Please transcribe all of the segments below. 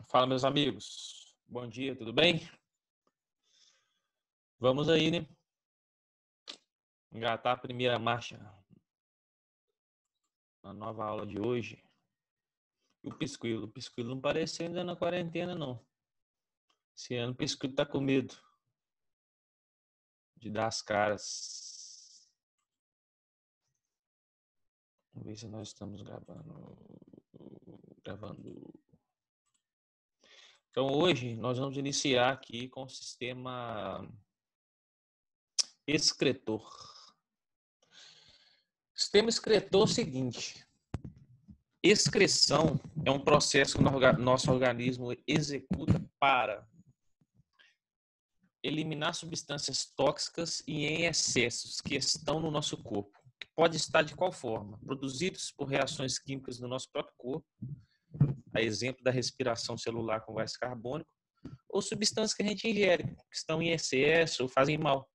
Fala, meus amigos. Bom dia, tudo bem? Vamos aí, né? Engatar a primeira marcha na nova aula de hoje. E o Pisquilo? O Pisquilo não apareceu ainda na quarentena, não. Esse ano o Pisquilo tá com medo de dar as caras. Vamos ver se nós estamos gravando. Então, hoje nós vamos iniciar aqui com o sistema excretor. O sistema excretor é o seguinte: excreção é um processo que o nosso organismo executa para eliminar substâncias tóxicas e em excessos que estão no nosso corpo, que pode estar de qual forma? Produzidos por reações químicas no nosso próprio corpo, a exemplo da respiração celular com gás carbônico, ou substâncias que a gente ingere, que estão em excesso ou fazem mal.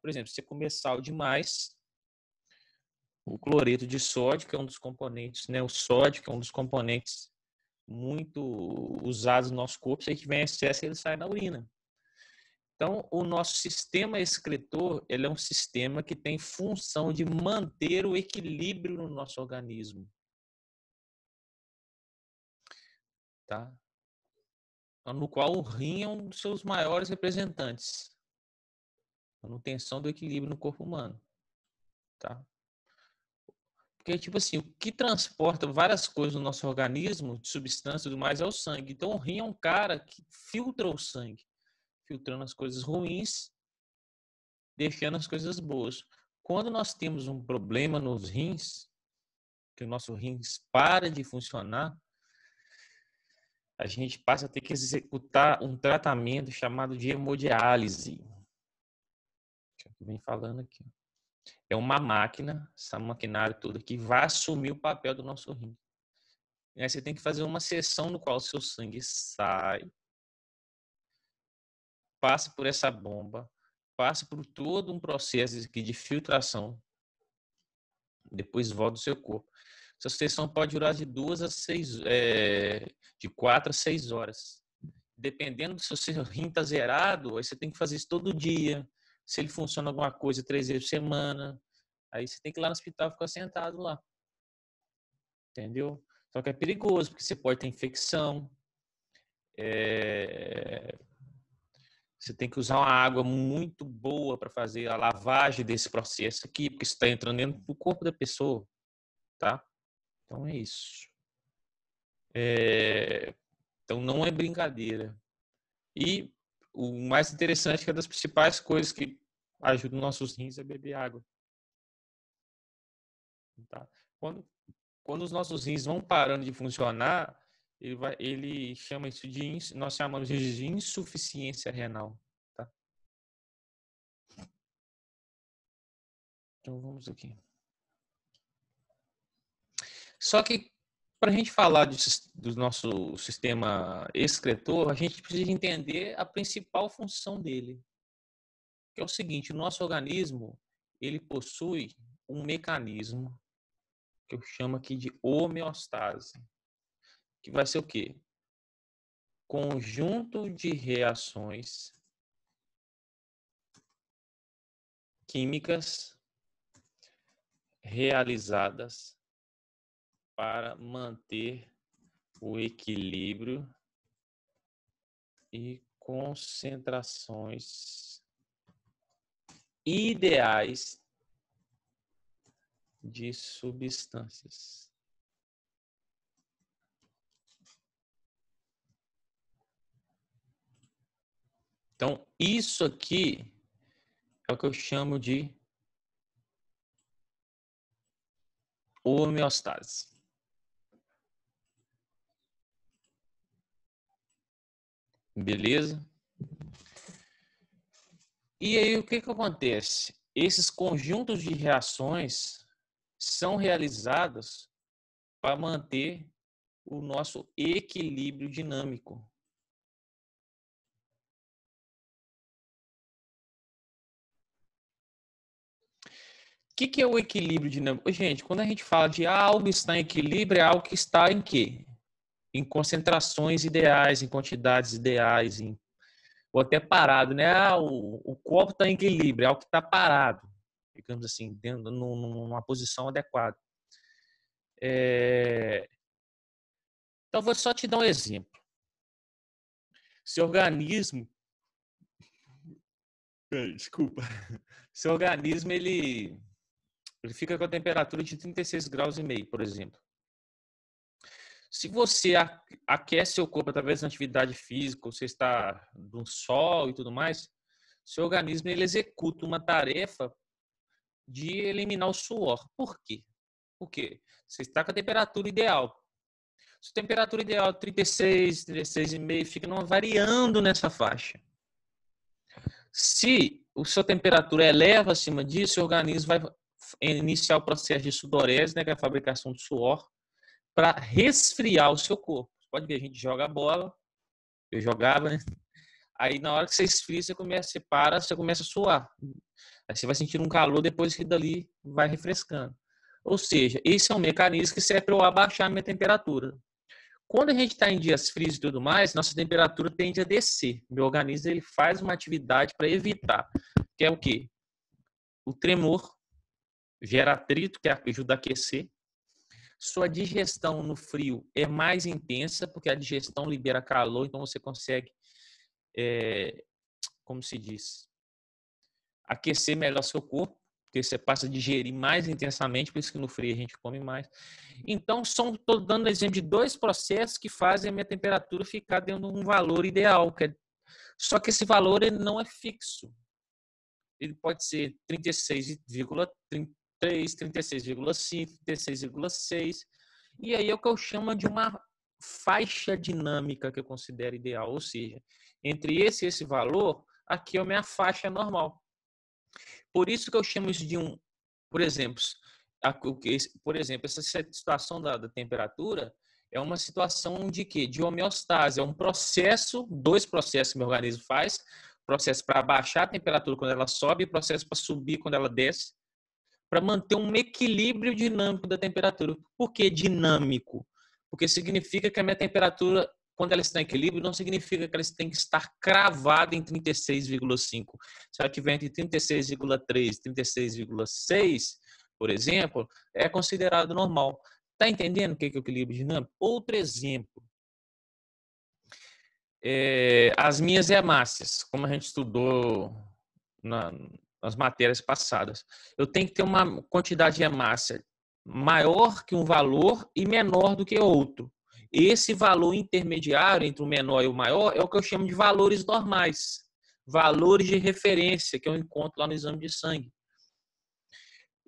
Por exemplo, se você comer sal demais, o cloreto de sódio, que é um dos componentes, né? O sódio, que é um dos componentes muito usados no nosso corpo, se a gente tiver em excesso, ele sai na urina. Então, o nosso sistema excretor, ele é um sistema que tem função de manter o equilíbrio no nosso organismo. Tá? No qual o rim é um dos seus maiores representantes. A manutenção do equilíbrio no corpo humano. Tá? Porque, tipo assim, o que transporta várias coisas no nosso organismo, de substâncias e tudo mais, é o sangue. Então, o rim é um cara que filtra o sangue, filtrando as coisas ruins, deixando as coisas boas. Quando nós temos um problema nos rins, que o nosso rins para de funcionar, a gente passa a ter que executar um tratamento chamado de hemodiálise. Que eu venho falando aqui. É uma máquina, essa maquinário todo aqui, vai assumir o papel do nosso rim. E aí você tem que fazer uma sessão no qual o seu sangue sai, passa por essa bomba, passa por todo um processo aqui de filtração, depois volta ao seu corpo. Essa sessão pode durar de 4 a 6 horas. Dependendo do seu rim tá zerado, aí você tem que fazer isso todo dia. Se ele funciona alguma coisa 3 vezes por semana, aí você tem que ir lá no hospital e ficar sentado lá. Entendeu? Só que é perigoso, porque você pode ter infecção. Você tem que usar uma água muito boa para fazer a lavagem desse processo aqui, porque isso está entrando dentro do corpo da pessoa. Tá? Então é isso. Então não é brincadeira. E o mais interessante é que uma das principais coisas que ajudam nossos rins é beber água. Tá? Quando os nossos rins vão parando de funcionar, ele chama isso nós chamamos de insuficiência renal. Tá? Então vamos aqui. Só que para a gente falar do nosso sistema excretor, a gente precisa entender a principal função dele, que é o seguinte: o nosso organismo ele possui um mecanismo que eu chamo aqui de homeostase, que vai ser o quê? Conjunto de reações químicas realizadas para manter o equilíbrio e concentrações ideais de substâncias. Então, isso aqui é o que eu chamo de homeostase. Beleza? E aí, o que acontece? Esses conjuntos de reações são realizados para manter o nosso equilíbrio dinâmico. O que é o equilíbrio dinâmico? Gente, quando a gente fala de algo está em equilíbrio, é algo que está em quê? em concentrações ideais, em quantidades ideais, ou até parado, né? O copo está em equilíbrio, é o que está parado, digamos assim, dentro, numa posição adequada. Então, vou só te dar um exemplo. Seu organismo, desculpa, seu organismo ele fica com a temperatura de 36 graus e meio, por exemplo. Se você aquece seu corpo através da atividade física, você está no sol e tudo mais, seu organismo ele executa uma tarefa de eliminar o suor. Por quê? Porque você está com a temperatura ideal. Se a temperatura ideal é 36, 36,5, fica variando nessa faixa. Se a sua temperatura eleva acima disso, o organismo vai iniciar o processo de sudorese, né, que é a fabricação de suor, para resfriar o seu corpo. Pode ver, a gente joga a bola, eu jogava, né? Aí na hora que você esfria, você começa a suar. Aí você vai sentir um calor, depois que dali vai refrescando. Ou seja, esse é um mecanismo que serve para eu abaixar a minha temperatura. Quando a gente está em dias frios e tudo mais, nossa temperatura tende a descer. Meu organismo ele faz uma atividade para evitar, que é o quê? O tremor, gera atrito, que ajuda a aquecer. Sua digestão no frio é mais intensa, porque a digestão libera calor, então você consegue, como se diz, aquecer melhor seu corpo, porque você passa a digerir mais intensamente, por isso que no frio a gente come mais. Então, estou dando exemplo de 2 processos que fazem a minha temperatura ficar dentro de um valor ideal. Só que esse valor ele não é fixo. Ele pode ser 36,3, 36,5, 36,6. E aí é o que eu chamo de uma faixa dinâmica que eu considero ideal. Ou seja, entre esse e esse valor, aqui é a minha faixa normal. Por isso que eu chamo isso de por exemplo, essa situação da temperatura é uma situação de quê? De homeostase. É um processo, 2 processos que meu organismo faz. Processo para baixar a temperatura quando ela sobe e processo para subir quando ela desce, para manter um equilíbrio dinâmico da temperatura. Por que dinâmico? Porque significa que a minha temperatura, quando ela está em equilíbrio, não significa que ela tem que estar cravada em 36,5. Se ela estiver entre 36,3 e 36,6, por exemplo, é considerado normal. Está entendendo o que é o equilíbrio dinâmico? Outro exemplo. As minhas hemácias, como a gente estudou nas matérias passadas. Eu tenho que ter uma quantidade de hemácia maior que um valor e menor do que outro. Esse valor intermediário entre o menor e o maior é o que eu chamo de valores normais, valores de referência que eu encontro lá no exame de sangue.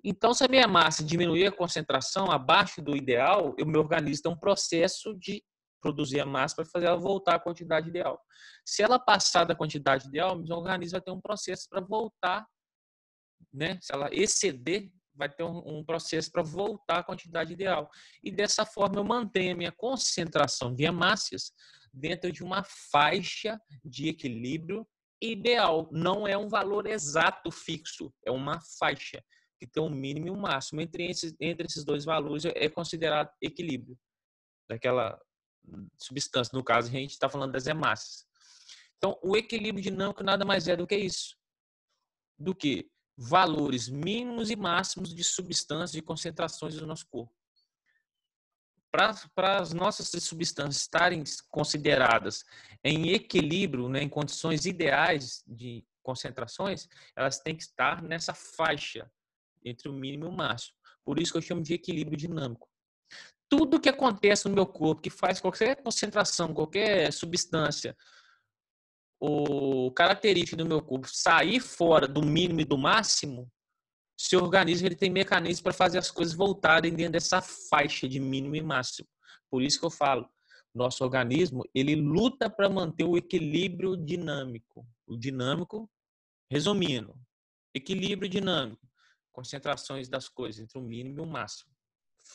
Então, se a minha massa diminuir a concentração abaixo do ideal, o meu organismo tem um processo de produzir a massa para fazer ela voltar à quantidade ideal. Se ela passar da quantidade ideal, o meu organismo vai ter um processo para voltar, né? Se ela exceder, vai ter um processo para voltar à quantidade ideal. E dessa forma eu mantenho a minha concentração de hemácias dentro de uma faixa de equilíbrio ideal. Não é um valor exato fixo, é uma faixa que tem um mínimo e um máximo. Entre esses 2 valores é considerado equilíbrio daquela substância. No caso, a gente está falando das hemácias. Então, o equilíbrio dinâmico nada mais é do que isso. Do que valores mínimos e máximos de substâncias e concentrações do nosso corpo. Para as nossas substâncias estarem consideradas em equilíbrio, né, em condições ideais de concentrações, elas têm que estar nessa faixa entre o mínimo e o máximo. Por isso que eu chamo de equilíbrio dinâmico. Tudo que acontece no meu corpo, que faz qualquer concentração, qualquer substância ou característica do meu corpo sair fora do mínimo e do máximo, seu organismo ele tem mecanismos para fazer as coisas voltarem dentro dessa faixa de mínimo e máximo. Por isso que eu falo, nosso organismo ele luta para manter o equilíbrio dinâmico. O dinâmico, resumindo, equilíbrio dinâmico, concentrações das coisas entre o mínimo e o máximo.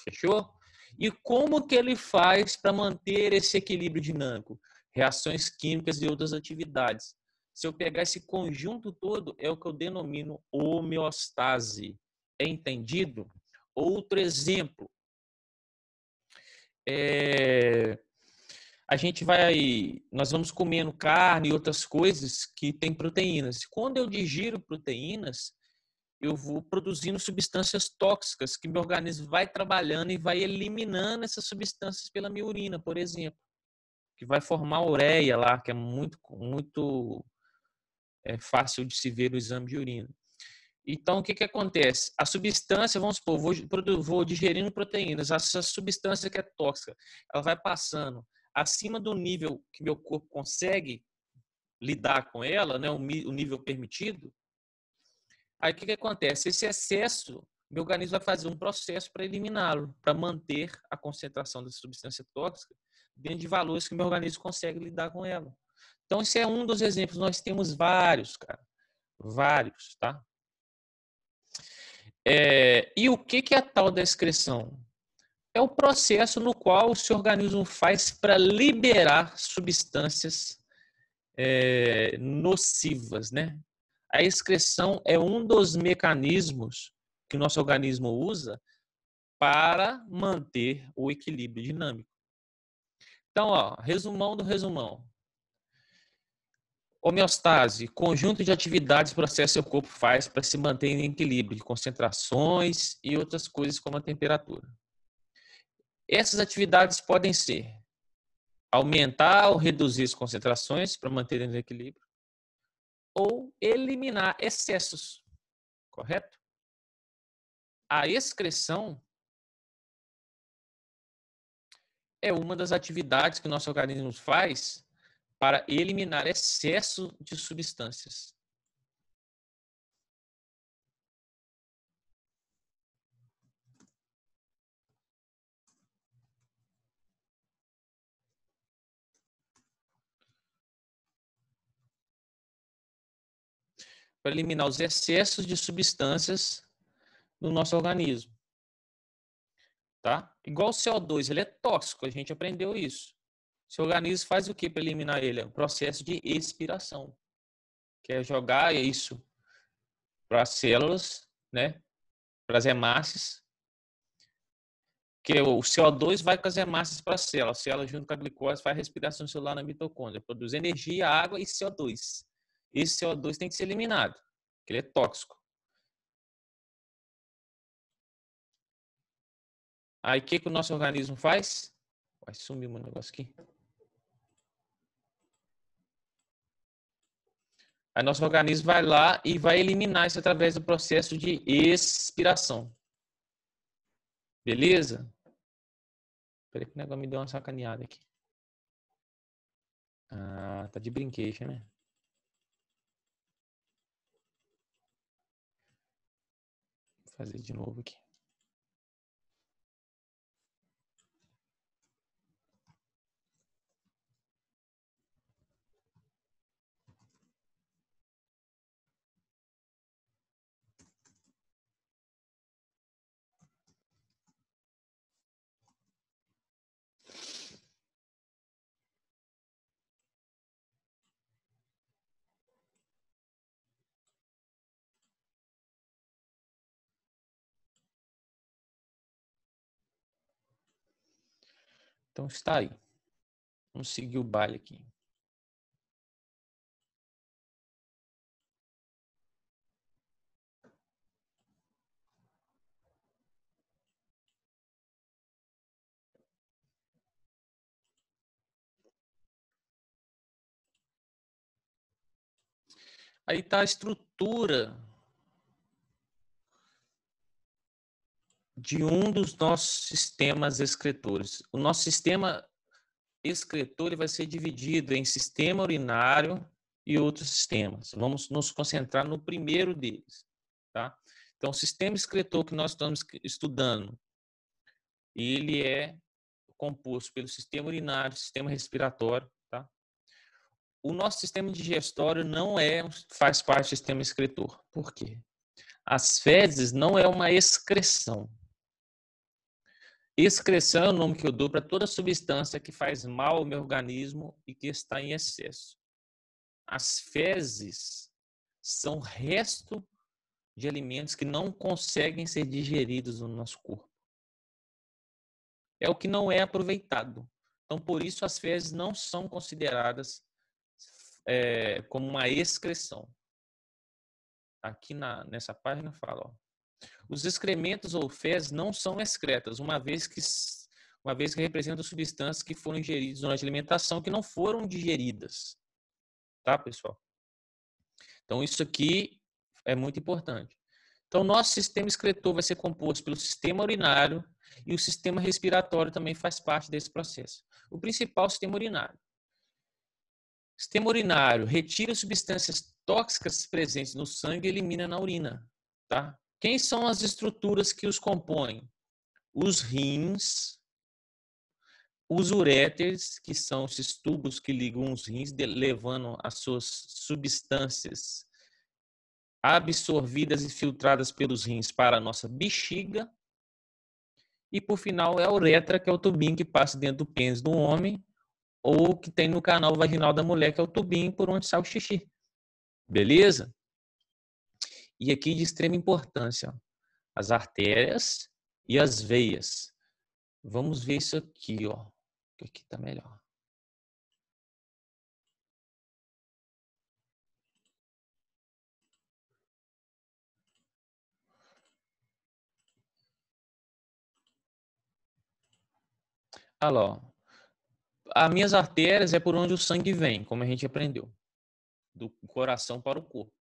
Fechou? E como que ele faz para manter esse equilíbrio dinâmico? Reações químicas e outras atividades. Se eu pegar esse conjunto todo, é o que eu denomino homeostase. É entendido? Outro exemplo. nós vamos comendo carne e outras coisas que têm proteínas. Quando eu digiro proteínas, eu vou produzindo substâncias tóxicas que meu organismo vai trabalhando e vai eliminando essas substâncias pela minha urina, por exemplo, que vai formar ureia lá, que é muito fácil de se ver no exame de urina. Então, o que acontece? A substância, vamos supor, vou digerindo proteínas, essa substância que é tóxica, ela vai passando acima do nível que meu corpo consegue lidar com ela, né, o nível permitido. Aí, o que acontece? Esse excesso, meu organismo vai fazer um processo para eliminá-lo, para manter a concentração dessa substância tóxica dentro de valores que meu organismo consegue lidar com ela. Então, esse é um dos exemplos. Nós temos vários, cara. Vários, tá? E o que é a tal da excreção? É o processo no qual o seu organismo faz para liberar substâncias nocivas, né? A excreção é um dos mecanismos que o nosso organismo usa para manter o equilíbrio dinâmico. Então, ó, resumão do resumão. Homeostase, conjunto de atividades e processos que o corpo faz para se manter em equilíbrio de concentrações e outras coisas como a temperatura. Essas atividades podem ser aumentar ou reduzir as concentrações para manter em equilíbrio ou eliminar excessos, correto? A excreção é uma das atividades que o nosso organismo faz para eliminar excesso de substâncias. Para eliminar os excessos de substâncias no nosso organismo. Tá? Igual o CO2, ele é tóxico, a gente aprendeu isso. O seu organismo faz o que para eliminar ele? É um processo de expiração, que é jogar isso para as células, né? Para as hemácias, que o CO2 vai com as hemácias para a célula junto com a glicose faz respiração celular na mitocôndria, produz energia, água e CO2. Esse CO2 tem que ser eliminado, porque ele é tóxico. Aí o que o nosso organismo faz? Vai sumir meu negócio aqui. Aí nosso organismo vai lá e vai eliminar isso através do processo de expiração. Beleza? Peraí que o negócio me deu uma sacaneada aqui. Ah, tá de brinquedo, né? Vou fazer de novo aqui. Então está aí. Vamos seguir o baile aqui. Aí está a estrutura de um dos nossos sistemas excretores. O nosso sistema excretor vai ser dividido em sistema urinário e outros sistemas. Vamos nos concentrar no primeiro deles, tá? Então, o sistema excretor que nós estamos estudando, ele é composto pelo sistema urinário, sistema respiratório, tá? O nosso sistema digestório não faz parte do sistema excretor. Por quê? As fezes não é uma excreção. Excreção é o nome que eu dou para toda substância que faz mal ao meu organismo e que está em excesso. As fezes são resto de alimentos que não conseguem ser digeridos no nosso corpo. É o que não é aproveitado. Então, por isso, as fezes não são consideradas como uma excreção. Aqui nessa página fala, ó, os excrementos ou fezes não são excretas, uma vez que representam substâncias que foram ingeridas durante a alimentação que não foram digeridas. Tá, pessoal? Então, isso aqui é muito importante. Então, nosso sistema excretor vai ser composto pelo sistema urinário e o sistema respiratório também faz parte desse processo. O principal é o sistema urinário. O sistema urinário retira substâncias tóxicas presentes no sangue e elimina na urina. Tá? Quem são as estruturas que os compõem? Os rins, os uréteres, que são esses tubos que ligam os rins, levando as suas substâncias absorvidas e filtradas pelos rins para a nossa bexiga. E, por final, é a uretra, que é o tubinho que passa dentro do pênis do homem, ou que tem no canal vaginal da mulher, que é o tubinho por onde sai o xixi. Beleza? E aqui de extrema importância, ó, as artérias e as veias. Vamos ver isso aqui, ó. Aqui tá melhor. Olha lá, ó. As minhas artérias é por onde o sangue vem, como a gente aprendeu, do coração para o corpo.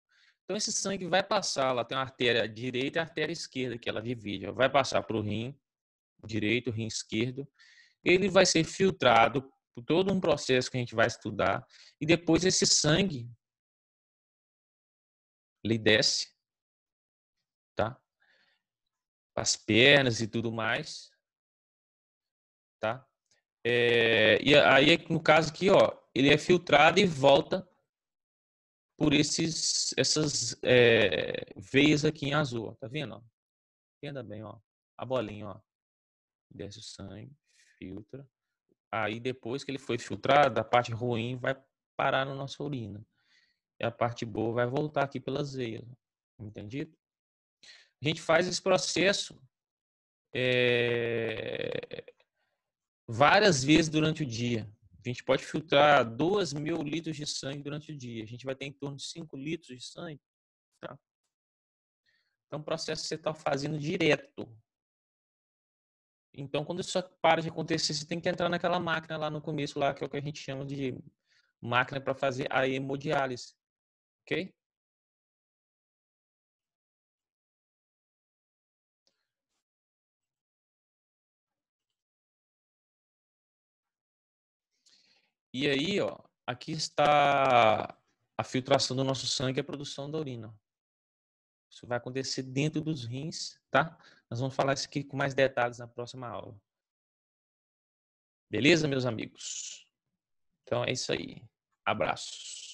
Então, esse sangue vai passar, lá tem a artéria direita e a artéria esquerda, que ela divide. Ó. Vai passar para o rim direito, o rim esquerdo. Ele vai ser filtrado por todo um processo que a gente vai estudar. E depois esse sangue, ele desce, tá? As pernas e tudo mais, tá? E aí, no caso aqui, ó, ele é filtrado e volta por essas veias aqui em azul, ó. Tá vendo? Ó? Entenda bem, ó. A bolinha, ó. Desce o sangue, filtra. Aí depois que ele foi filtrado, a parte ruim vai parar na nossa urina. E a parte boa vai voltar aqui pelas veias. Entendido? A gente faz esse processo várias vezes durante o dia. A gente pode filtrar 2.000 litros de sangue durante o dia. A gente vai ter em torno de 5 litros de sangue. Tá? Então, é um processo que você está fazendo direto. Então, quando isso para de acontecer, você tem que entrar naquela máquina lá no começo, lá, que é o que a gente chama de máquina para fazer a hemodiálise. Ok? E aí, ó, aqui está a filtração do nosso sangue e a produção da urina. Isso vai acontecer dentro dos rins, tá? Nós vamos falar isso aqui com mais detalhes na próxima aula. Beleza, meus amigos? Então é isso aí. Abraços.